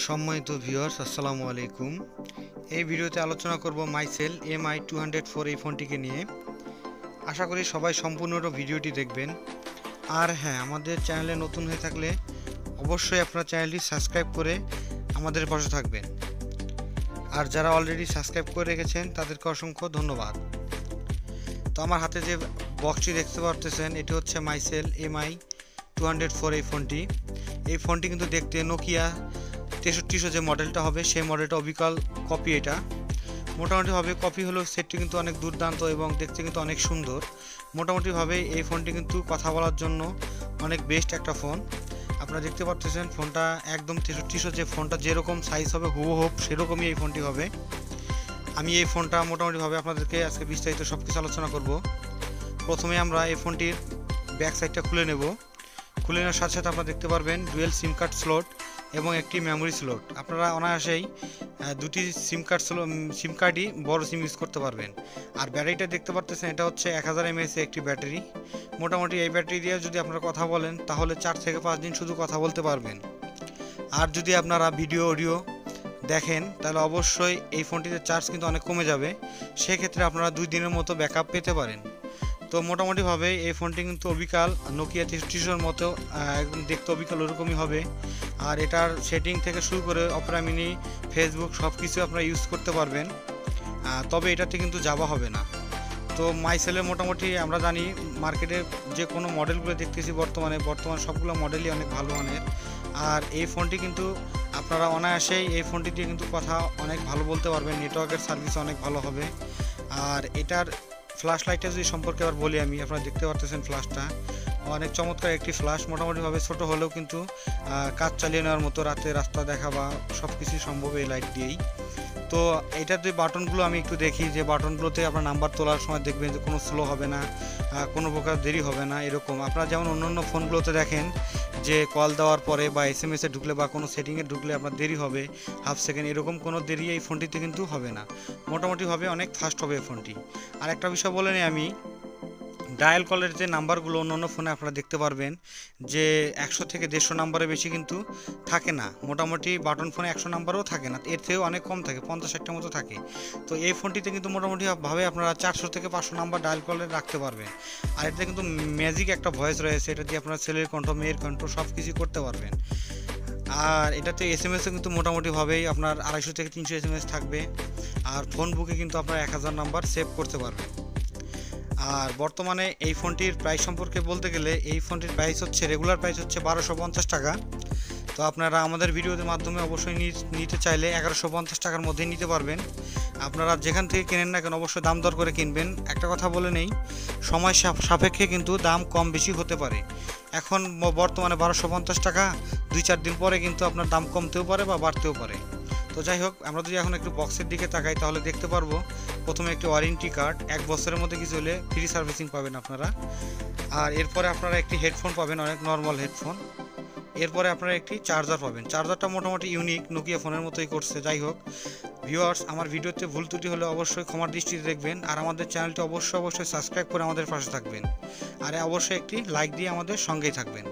সম্মানিত ভিউয়ার্স, আসসালামু আলাইকুম। এই ভিডিওতে আলোচনা করব মাইসেল MI204 এই ফোনটিকে নিয়ে। আশা করি সবাই সম্পূর্ণ ভিডিওটি দেখবেন। আর হ্যাঁ, আমাদের চ্যানেলে নতুন হয়ে থাকলে অবশ্যই আপনারা চ্যানেলটি সাবস্ক্রাইব করে আমাদের পাশে থাকবেন। আর যারা অলরেডি সাবস্ক্রাইব করে রেখেছেন তাদেরকে অসংখ্য ধন্যবাদ। তো আমার হাতে যে বক্সটি দেখতে পারতেছেন, এটি হচ্ছে মাইসেল MI204 এই ফোনটি কিন্তু দেখতে নোকিয়া 6300 যে মডেলটা হবে সেই মডেলটা অবিকল কপি। এটা মোটামুটিভাবে কপি হলেও সেটটি কিন্তু অনেক দুর্দান্ত এবং দেখতে কিন্তু অনেক সুন্দর। মোটামুটিভাবে এই ফোনটি কিন্তু কথা বলার জন্য অনেক বেস্ট একটা ফোন। আপনারা দেখতে পাচ্ছেন ফোনটা একদম 6300 যে ফোনটা যেরকম সাইজ হবে হুবহুব সেরকমই এই ফোনটি হবে। আমি এই ফোনটা মোটামুটিভাবে আপনাদেরকে আজকে বিস্তারিত সব কিছু আলোচনা করব। প্রথমে আমরা এই ফোনটির ব্যাক সাইডটা খুলে নেব। খুলে নেওয়ার সাথে সাথে আপনারা দেখতে পারবেন ডুয়েল সিম কার্ড স্লট এবং একটি মেমোরি স্লট। আপনারা অনায়াসেই দুটি সিম কার্ডই বড় সিম ইউজ করতে পারবেন। আর ব্যাটারিটা দেখতে পাচ্ছেন, এটা হচ্ছে 1000 mAh একটি ব্যাটারি। মোটামুটি এই ব্যাটারি দিয়ে যদি আপনারা কথা বলেন তাহলে 4 থেকে 5 দিন শুধু কথা বলতে পারবেন। আর যদি আপনারা ভিডিও অডিও দেখেন তাহলে অবশ্যই এই ফোনটিতে চার্জ কিন্তু অনেক কমে যাবে। সেক্ষেত্রে আপনারা 2 দিনের মতো ব্যাকআপ পেতে পারেন। তো মোটামুটিভাবে এই ফোনটি কিন্তু অবিকাল নোকিয়া 6300-র মতো একদম দেখতে অবিকাল ওরকমই হবে। আর এটার সেটিং থেকে শুরু করে অপেরা মিনি, ফেসবুক সব কিছু আপনারা ইউজ করতে পারবেন। তবে এটাতে কিন্তু যাওয়া হবে না। তো মাইসেলের মোটামুটি আমরা জানি মার্কেটে যে কোনো মডেলগুলো দেখতেছি বর্তমান সবগুলো মডেলই অনেক ভালো মানের। আর এই ফোনটি কিন্তু আপনারা অনায়াসেই এই ফোনটি দিয়ে কিন্তু কথা অনেক ভালো বলতে পারবেন। নেটওয়ার্কের সার্ভিস অনেক ভালো হবে। আর এটার ফ্ল্যাশ লাইটটা যদি সম্পর্কে আবার বলি, আমি আপনারা দেখতে পাচ্ছেন ফ্ল্যাশটা অনেক চমৎকার একটি ফ্ল্যাশ। মোটামুটিভাবে ছোট হলেও কিন্তু কাজ চালিয়ে নেওয়ার মতো, রাতে রাস্তা দেখা বা সব কিছুই সম্ভব এই লাইট দিয়েই। তো এইটার যে বাটনগুলো আমি একটু দেখি, যে বাটনগুলোতে আপনার নাম্বার তোলার সময় দেখবেন যে কোনো স্লো হবে না, কোনো প্রকার দেরি হবে না। এরকম আপনারা যেমন অন্য ফোনগুলোতে দেখেন যে কল দেওয়ার পরে বা SMS-এ ঢুকলে বা কোনো সেটিংয়ে ঢুকলে আপনার দেরি হবে হাফ সেকেন্ড, এরকম কোনো দেরি এই ফোনটিতে কিন্তু হবে না। মোটামুটিভাবে অনেক ফাস্ট হবে এই ফোনটি। আর একটা বিষয় বলে নিই আমি, ডায়াল কলের যে নাম্বারগুলো অন্য ফোনে আপনারা দেখতে পারবেন যে 100 থেকে 150 নাম্বারের বেশি কিন্তু থাকে না। মোটামুটি বাটন ফোনে 100 নাম্বারও থাকে না, এর থেকেও অনেক কম থাকে, 50-60টার মতো থাকে। তো এই ফোনটিতে কিন্তু মোটামুটিভাবে আপনারা 400 থেকে 500 নাম্বার ডায়াল কলে রাখতে পারবেন। আর এতে কিন্তু ম্যাজিক একটা ভয়েস রয়েছে, এটা দিয়ে আপনারা ছেলের কণ্ঠ, মেয়ের কণ্ঠ সব কিছুই করতে পারবেন। আর এটাতে SMS-ও কিন্তু মোটামুটিভাবেই আপনার 250 থেকে 300 SMS থাকবে। আর ফোন বুকে কিন্তু আপনারা 1000 নাম্বার সেভ করতে পারবেন। আর বর্তমানে এই ফোনটির প্রাইস সম্পর্কে বলতে গেলে, এই ফোনটির প্রাইস হচ্ছে রেগুলার প্রাইস হচ্ছে 1250 টাকা। তো আপনারা আমাদের ভিডিওর মাধ্যমে অবশ্যই নিতে চাইলে 1150 টাকার মধ্যেই নিতে পারবেন। আপনারা যেখান থেকে কেনেন না কেন অবশ্যই দাম দর করে কিনবেন। একটা কথা বলে নেই, সময় সাপেক্ষে কিন্তু দাম কম বেশি হতে পারে। এখন বর্তমানে 1250 টাকা, 2-4 দিন পরে কিন্তু আপনার দাম কমতেও পারে বা বাড়তেও পারে। তো যাই হোক, আমরা যদি এখন একটু বক্সের দিকে তাকাই তাহলে দেখতে পারবো প্রথমে একটি ওয়ারেন্টি কার্ড, 1 বছরের মধ্যে কিছু হলে ফ্রি সার্ভিসিং পাবেন আপনারা। আর এরপরে আপনারা একটি হেডফোন পাবেন, অনেক নর্মাল হেডফোন। এরপরে আপনারা একটি চার্জার পাবেন। চার্জারটা মোটামুটি ইউনিক, নোকিয়া ফোনের মতোই করছে। যাই হোক ভিউয়ার্স, আমার ভিডিওতে ভুল ত্রুটি হলে অবশ্যই ক্ষমার দৃষ্টিতে দেখবেন। আর আমাদের চ্যানেলটি অবশ্যই সাবস্ক্রাইব করে আমাদের পাশে থাকবেন। আর অবশ্যই একটি লাইক দিয়ে আমাদের সঙ্গেই থাকবেন।